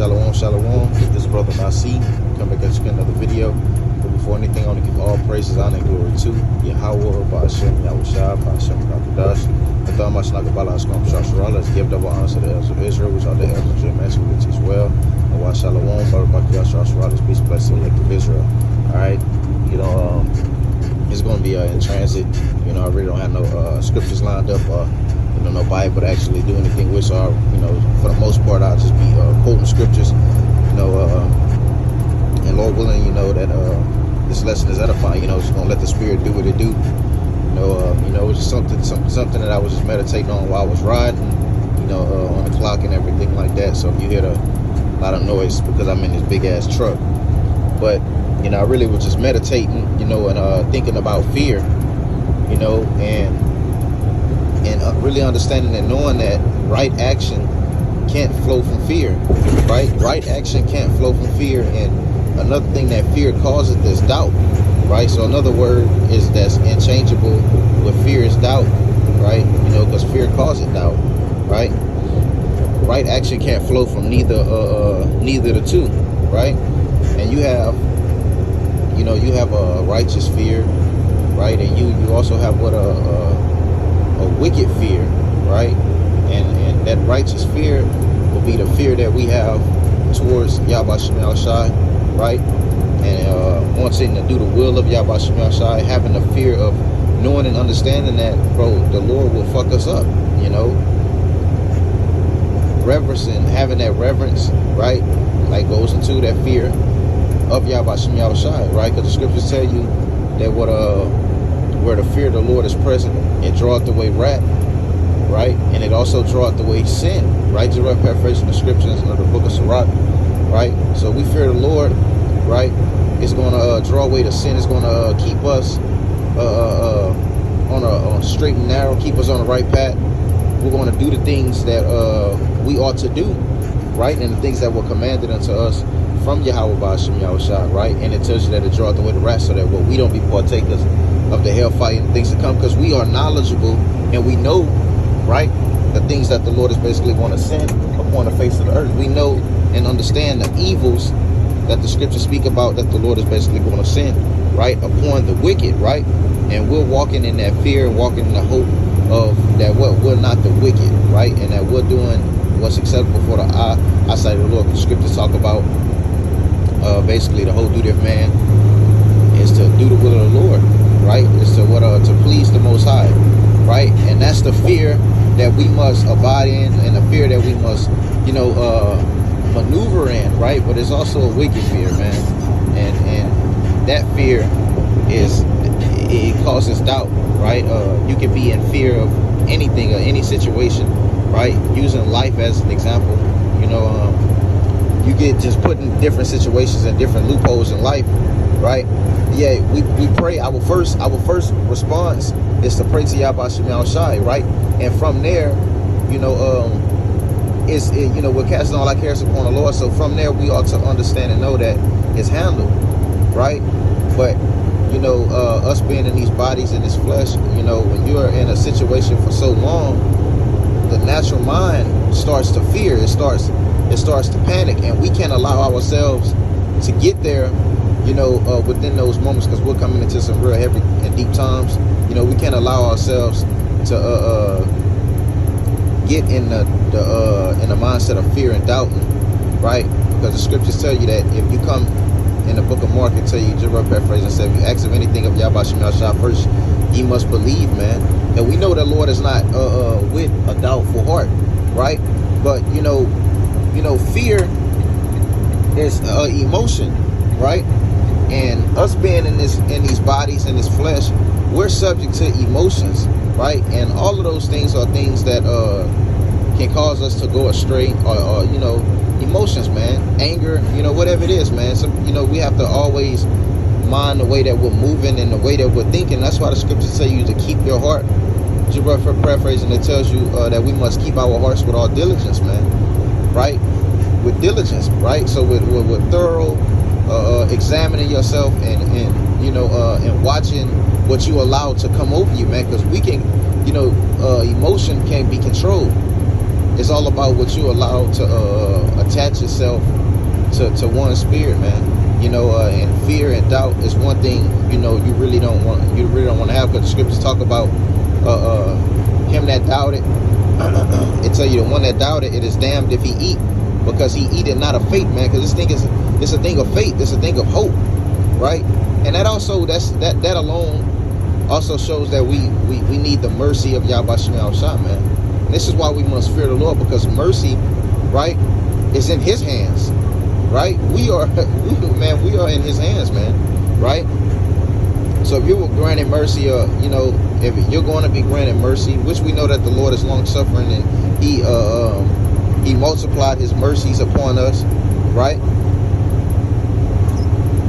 Shalom, shalom. This is Brother Nasi. Come back at you with another video. But before anything, I want to give all praises, honor, and glory to Yahweh, Ba'ashem, Yahushua, Ba'ashem, Ba'akadash. The Thamma Shnakabala, Skam Shasharala. Let's give double honor to the elders of Israel, which are the elders of Jerusalem, which teach well. And Wa Shalom, Barakakiyah, Shasharala, peace, blessing, elect of Israel. Alright, it's going to be in transit. I really don't have no scriptures lined up. No Bible to actually do anything with. So, for the most part, I'll just be quoting scriptures. And Lord willing, that this lesson is edifying. Just gonna let the Spirit do what it do. It's just something that I was just meditating on while I was riding. On the clock and everything like that. So if you hear a lot of noise, because I'm in this big ass truck. But I really was just meditating, and thinking about fear, and really understanding and knowing that right action can't flow from fear, right action can't flow from fear. And another thing that fear causes is doubt, right? So another word is that's interchangeable with fear is doubt, right? Because fear causes doubt, right? Right action can't flow from neither the two, right? And you have a righteous fear, right? And you also have what a wicked fear, right? And that righteous fear will be the fear that we have towards Yahweh Shem Shai, right? And wanting to do the will of Yahweh Shem Shai, having the fear of knowing and understanding that, bro, the Lord will fuck us up, reverencing, having that reverence, right? Like goes into that fear of Yahweh Shem Shai, right? Because the scriptures tell you that where the fear of the Lord is present, it draweth away wrath, right? And it also draweth away sin, right? Direct paraphrasing the scriptures of the book of Sirach, right? So we fear the Lord, right? It's going to draw away the sin. It's going to keep us on a straight and narrow, keep us on the right path. We're going to do the things that we ought to do, right? And the things that were commanded unto us from Yahweh Ba'ashem Yahushua, right? And it tells you that it draweth away the wrath, so that we don't be partakers of the hellfire and things to come, because we are knowledgeable and we know, right, the things that the Lord is basically going to send upon the face of the earth. We know and understand the evils that the scriptures speak about that the Lord is basically going to send, right, upon the wicked, right? And we're walking in that fear and walking in the hope of that we're not the wicked, right? And that we're doing what's acceptable for the eyesight of the Lord. The scriptures talk about basically the whole duty of man is to do the will of the Lord, right? It's to please the Most High, right? And that's the fear that we must abide in, and the fear that we must, maneuver in, right? But it's also a wicked fear, man. And that fear it causes doubt, right? You can be in fear of anything or any situation, right? Using life as an example, you get just put in different situations and different loopholes in life, right? Yeah, we pray. Our first response is to pray to Yahweh Shem Shai, right? And from there, we're casting all our cares upon the Lord. So from there, we ought to understand and know that it's handled, right? But us being in these bodies in this flesh, when you're in a situation for so long, the natural mind starts to fear. It starts to panic, and we can't allow ourselves to get there, within those moments, because we're coming into some real heavy and deep times. We can't allow ourselves to get in the mindset of fear and doubting, right? Because the scriptures tell you that if you come in the book of Mark, it tell you, Jerome paraphrase and said, if you ask of anything of Yahweh Shem Shai first, ye must believe, man. And we know that Lord is not with a doubtful heart, right? But fear is emotion, right? And us being in these bodies, in this flesh, we're subject to emotions, right? And all of those things are things that can cause us to go astray, or emotions, man, anger, whatever it is, man. So we have to always mind the way that we're moving and the way that we're thinking. That's why the scriptures tell you to keep your heart. Just for paraphrasing, it tells you that we must keep our hearts with all diligence, man, right? With diligence, right? So with thorough examining yourself and watching what you allow to come over you, man, because we can, emotion can't be controlled, It's all about what you allow to attach yourself to one spirit, man. And fear and doubt is one thing, you really don't want to have, because the scriptures talk about him that doubted. It tell you the one that doubted, it is damned if he eat, because he eated not of faith, man. Because it's a thing of faith, it's a thing of hope, right? And that also, that alone also shows that we need the mercy of Yahweh Shem Shah, man. And this is why we must fear the Lord, because mercy, right, is in his hands, right? We are in his hands, man, right? So if you were granted mercy, if you're going to be granted mercy, which we know that the Lord is long suffering, and he multiplied his mercies upon us, right?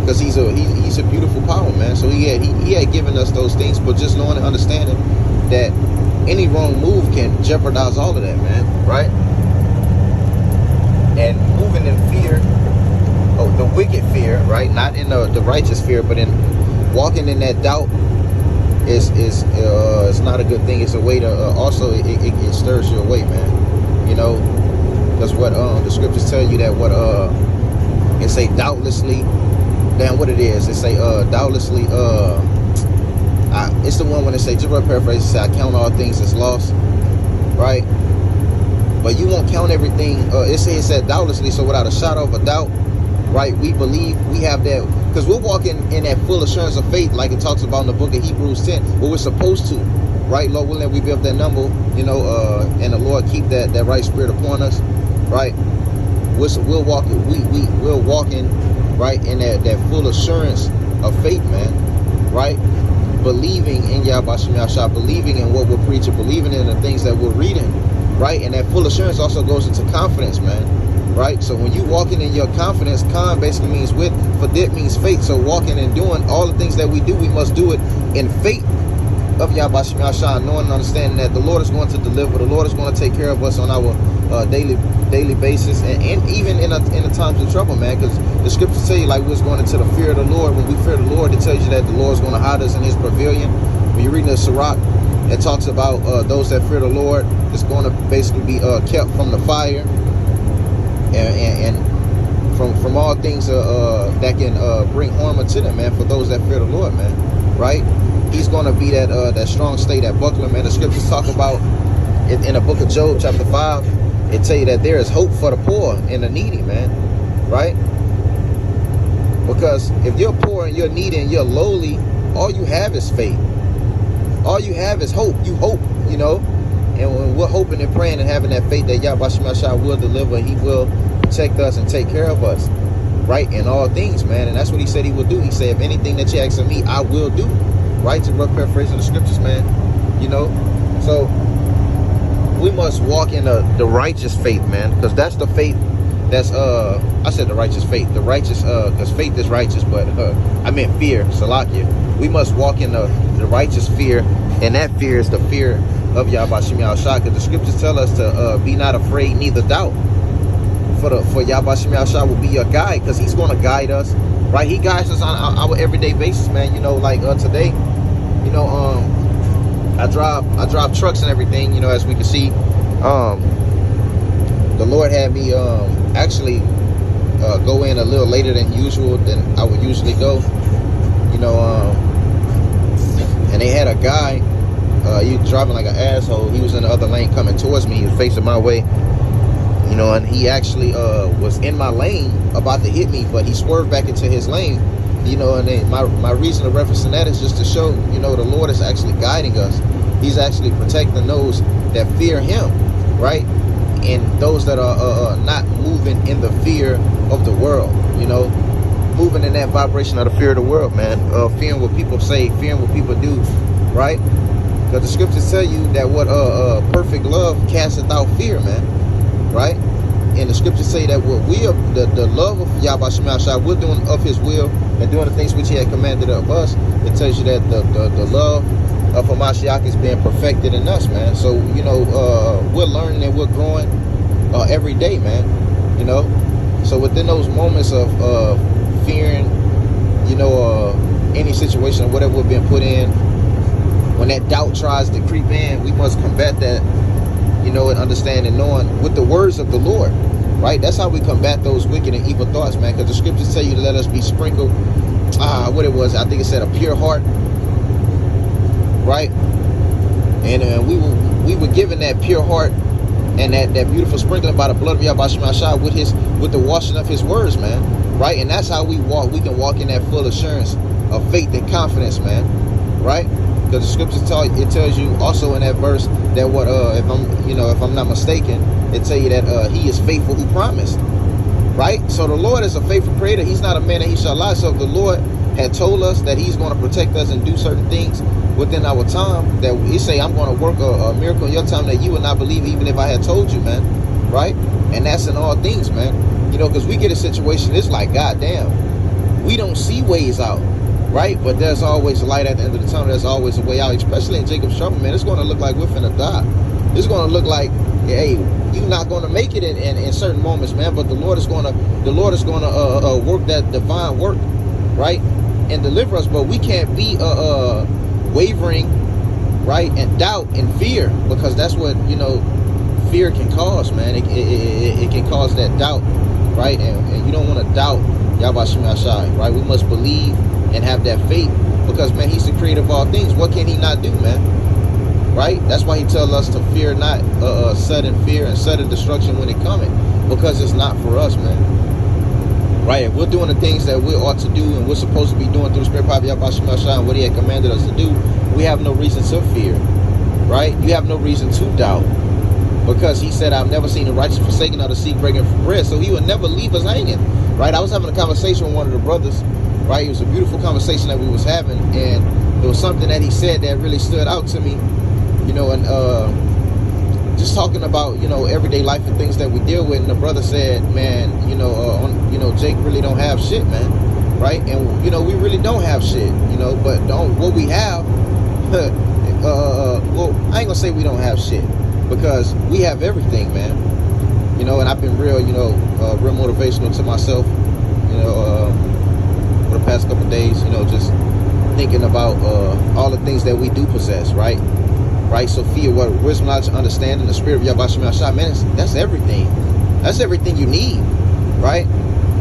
Because he's a beautiful power, man. So he had given us those things, but just knowing and understanding that any wrong move can jeopardize all of that, man, right? And moving in fear, the wicked fear, right? Not in the righteous fear, but in walking in that doubt is it's not a good thing. It's a way to also it stirs you away, man. That's what the scriptures tell you, that what it say doubtlessly. Damn, what it is? It say doubtlessly. It's the one when it say, just paraphrase, it say, I count all things as lost, right? But you won't count everything. It said doubtlessly, so without a shadow of a doubt, right? We believe, we have that, because we're walking in that full assurance of faith, like it talks about in the book of Hebrews 10, where we're supposed to, right? Lord willing, we be up that number, and the Lord keep that right spirit upon us, right? We're walking, right, in that full assurance of faith, man, right? Believing in Yahweh Shem Yahshua, believing in what we're preaching, believing in the things that we're reading, right? And that full assurance also goes into confidence, man, right? So when you walking in your confidence, con basically means with, fadit means faith. So walking and doing all the things that we do, we must do it in faith of Yahweh Shem Yahshua, knowing and understanding that the Lord is going to deliver, the Lord is going to take care of us on our daily basis, and even in the times of trouble, man. Because the scriptures tell you, like, we was going into the fear of the Lord. When we fear the Lord, it tells you that the Lord is going to hide us in his pavilion. When you're reading the Sirach, it talks about those that fear the Lord, it's going to basically be kept from the fire and from all things that can bring harm unto them, man. For those that fear the Lord, man, right? He's going to be that strong stay, that buckler, man. The scriptures talk about it in the book of Job, chapter 5. It tell you that there is hope for the poor and the needy, man, right? Because if you're poor and you're needy and you're lowly, all you have is faith. All you have is hope. You hope, And when we're hoping and praying and having that faith that Yahweh Shem Yahshua will deliver, he will protect us and take care of us, right? In all things, man. And that's what he said he would do. He said, if anything that you ask of me, I will do. Right? To rough paraphrase of the scriptures, man. So we must walk in the righteous faith, man. Because that's the faith that's, I said the righteous faith. The righteous, because faith is righteous, but I meant fear, Salakia. We must walk in the righteous fear, and that fear is the fear of Yahweh Shem Yahshua, because the scriptures tell us to be not afraid, neither doubt. For Yahweh Shem Yahshua will be your guide, because he's going to guide us, right? He guides us on our everyday basis, man. Like today, I drive trucks and everything, as we can see. The Lord had me actually go in a little later than usual, than I would usually go, and they had a guy, he was driving like an asshole. He was in the other lane coming towards me. He was facing my way, and he actually was in my lane about to hit me, but he swerved back into his lane, and then my reason of referencing that is just to show, the Lord is actually guiding us. He's actually protecting those that fear him, right? And those that are not moving in the fear of the world, moving in that vibration of the fear of the world, man. Fearing what people say, fearing what people do, right? Because the scriptures tell you that what perfect love casteth out fear, man, right? And the scriptures say that what we are, the love of Yahweh Shem Yahshua, we're doing of his will and doing the things which he had commanded of us. It tells you that the love of Hamashiach is being perfected in us, man. So, we're learning and we're growing every day, man, So within those moments of fearing, any situation or whatever we're being put in, when that doubt tries to creep in, we must combat that, you know, and understanding, knowing with the words of the Lord, right? That's how we combat those wicked and evil thoughts, man. Because the scriptures tell you to let us be sprinkled. What it was, I think it said a pure heart, right? And we were given that pure heart and that beautiful sprinkling by the blood of Yahweh Shem Yahshua with the washing of his words, man, right? And that's how we walk. We can walk in that full assurance of faith and confidence, man, right? Because the scriptures tells you also in that verse that if I'm not mistaken, it tell you that he is faithful who promised, right? So the Lord is a faithful creator. He's not a man that he shall lie. So if the Lord had told us that he's going to protect us and do certain things within our time, that he say, I'm going to work a miracle in your time that you would not believe even if I had told you, man, right? And that's in all things, man, you know, because we get a situation, it's like, God damn, we don't see ways out, right? But there's always a light at the end of the tunnel. There's always a way out, especially in Jacob's trouble, man. It's going to look like we're finna die. It's going to look like, hey, you're not going to make it in certain moments, man, but the Lord is going to work that divine work, right, and deliver us. But we can't be wavering, right, and doubt and fear, because that's what, you know, fear can cause, man. It can cause that doubt, right? And you don't want to doubt Yahweh Shem Yahshua, right? We must believe and have that faith, because, man, he's the creator of all things. What can he not do, man? Right? That's why he tells us to fear not sudden fear and sudden destruction when it coming, because it's not for us, man. Right? If we're doing the things that we ought to do and we're supposed to be doing through the Spirit of Yahweh Shem Yahshua and what he had commanded us to do, we have no reason to fear, right? You have no reason to doubt, because he said, I've never seen the righteous forsaken or the seed begging for bread. So he would never leave us hanging, right? I was having a conversation with one of the brothers, right? It was a beautiful conversation that we was having, and there was something that he said that really stood out to me, you know, and just talking about, you know, everyday life and things that we deal with. And the brother said, man, Jake really don't have shit, man, right? And, you know, we really don't have shit, you know, but what we have, well, I ain't gonna say we don't have shit, because we have everything, man, you know. And I've been real, you know, real motivational to myself, you know, for the past couple of days, you know, just thinking about all the things that we do possess, right? Right? So fear, what, wisdom, knowledge, understanding, the spirit of Yahweh Shem Yahshua, man, that's everything. That's everything you need, right?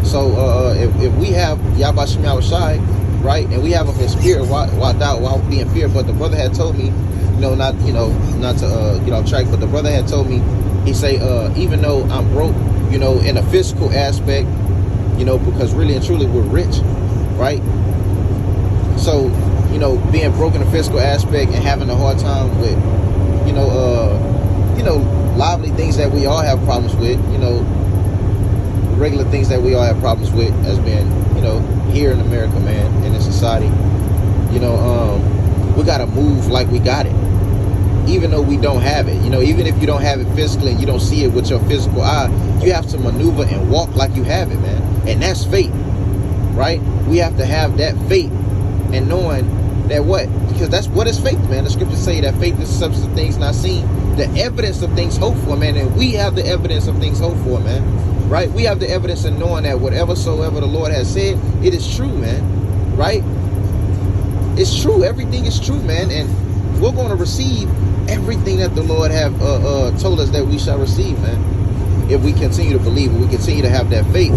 So if we have Yahweh Shem Yahshua, right, and we have his spirit, why doubt, why be in fear? But the brother had told me, not to get off track, but the brother had told me, he say, even though I'm broke, you know, in a physical aspect, you know, because really and truly we're rich, right? So, you know, being broke in a physical aspect and having a hard time with, you know, lively things that we all have problems with, you know, regular things that we all have problems with as being, you know, here in America, man, in this society, you know, we got to move like we got it, even though we don't have it. You know, even if you don't have it physically and you don't see it with your physical eye, you have to maneuver and walk like you have it, man. And that's faith, right? We have to have that faith and knowing that what? Because that's what is faith, man. The scriptures say that faith is the substance of things not seen, the evidence of things hoped for, man. And we have the evidence of things hoped for, man. Right? We have the evidence in knowing that whatever soever the Lord has said, it is true, man. Right? It's true. Everything is true, man. And we're going to receive everything that the Lord have told us that we shall receive, man. If we continue to believe, if we continue to have that faith,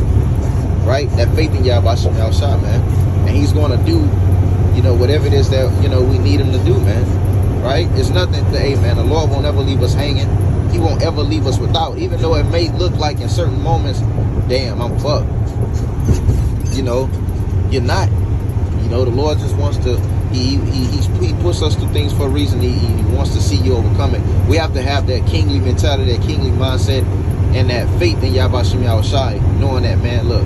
right? That faith in Yahweh Shem Yahshua, man. And he's going to do, you know, whatever it is that, you know, we need him to do, man. Right? It's nothing to, hey, man, the Lord won't ever leave us hanging. He won't ever leave us without, even though it may look like in certain moments, damn, I'm fucked. You know, you're not. You know, the Lord just wants to, he puts us through things for a reason. He wants to see you overcome it. We have to have that kingly mentality, that kingly mindset, and that faith in Yahweh Shem Yahshua, knowing that, man, look,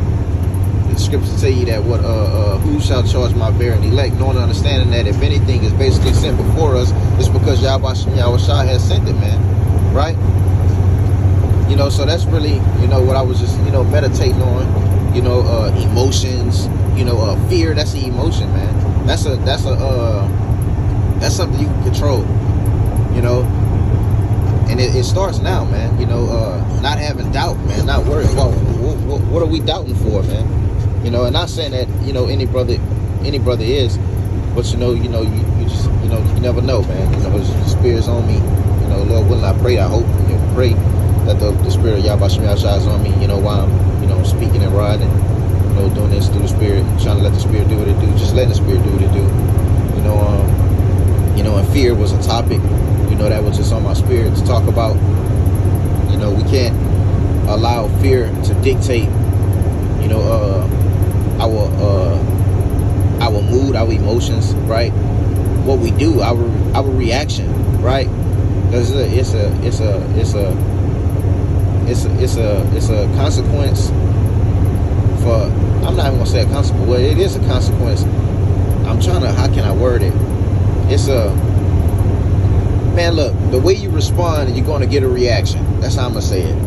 the scriptures tell you that who shall charge my bearing elect, knowing and understanding that if anything is basically sent before us, it's because Yahweh Shem Yahshua has sent it, man. Right? You know, so that's really, you know, what I was just, you know, meditating on. You know, emotions, you know, fear, that's the emotion, man. That's something you can control, you know. And it starts now, man. You know, not having doubt, man, not worrying about what are we doubting for, man. You know, and not saying that, you know, any brother is, but you know, you just, you know, you never know, man. You know, the spirit's on me. You know, Lord willing, I pray, I hope, you know, pray that the spirit of Yahweh Shem Yahshua is on me, while I'm, speaking and riding, doing this through the spirit, trying to let the spirit do what it do, just letting the spirit do what it do. And fear was a topic, that was just on my spirit to talk about. We can't allow fear to dictate, our mood, our emotions, right? What we do, our reaction, right? Because it's a consequence for. I'm not even gonna say a consequence. Well, it is a consequence. How can I word it? It's man, look, the way you respond, you're gonna get a reaction. That's how I'm gonna say it.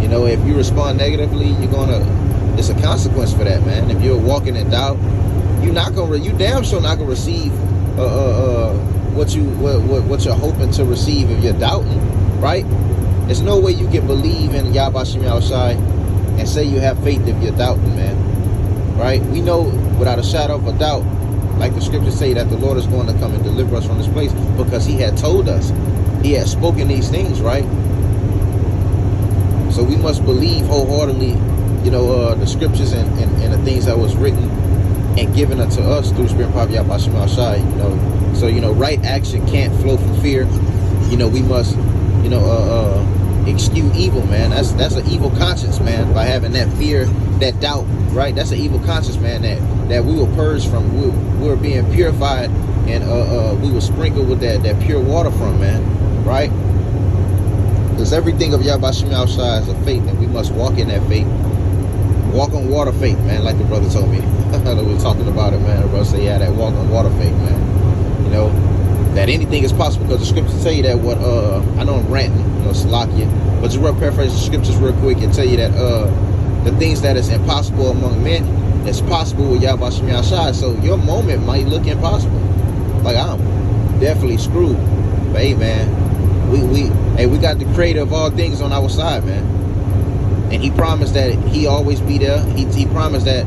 If you respond negatively, it's a consequence for that, man. If you're walking in doubt, you damn sure not gonna receive what you're hoping to receive if you're doubting, right? There's no way you can believe in Yahweh Shem Yahushai and say you have faith if you're doubting, man. Right? We know without a shadow of a doubt, like the scriptures say, that the Lord is going to come and deliver us from this place, because he had told us, he had spoken these things, right? So we must believe wholeheartedly, the scriptures and the things that was written and given unto us through the Spirit of Yahweh Shem Yahushai, So, right action can't flow from fear. We must, eschew evil, man. That's an evil conscience, man, by having that fear, that doubt, right? That's an evil conscience, man, that we will purge from. We're being purified, and we will sprinkle with that pure water from, man, right? Because everything of Yahweh Shem Yahushai is a faith, and we must walk in that faith. Walk on water faith, man, like the brother told me. We were talking about it, man. The brother said, yeah, that walk on water faith, man. That anything is possible, because the scriptures tell you that what, I know I'm ranting, Salakia, but just real paraphrase the scriptures real quick and tell you that the things that is impossible among men, it's possible with Yahweh Shem Yahushai. So your moment might look impossible. Like, I'm definitely screwed. But hey, man, we got the creator of all things on our side, man. And he promised that he always be there. He promised that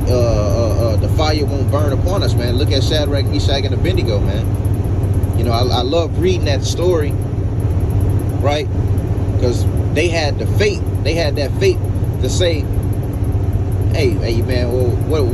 the fire won't burn upon us, man. Look at Shadrach, Meshach, and Abednego, man. I love reading that story, right? Because they had the faith. They had that faith to say, hey, man, well,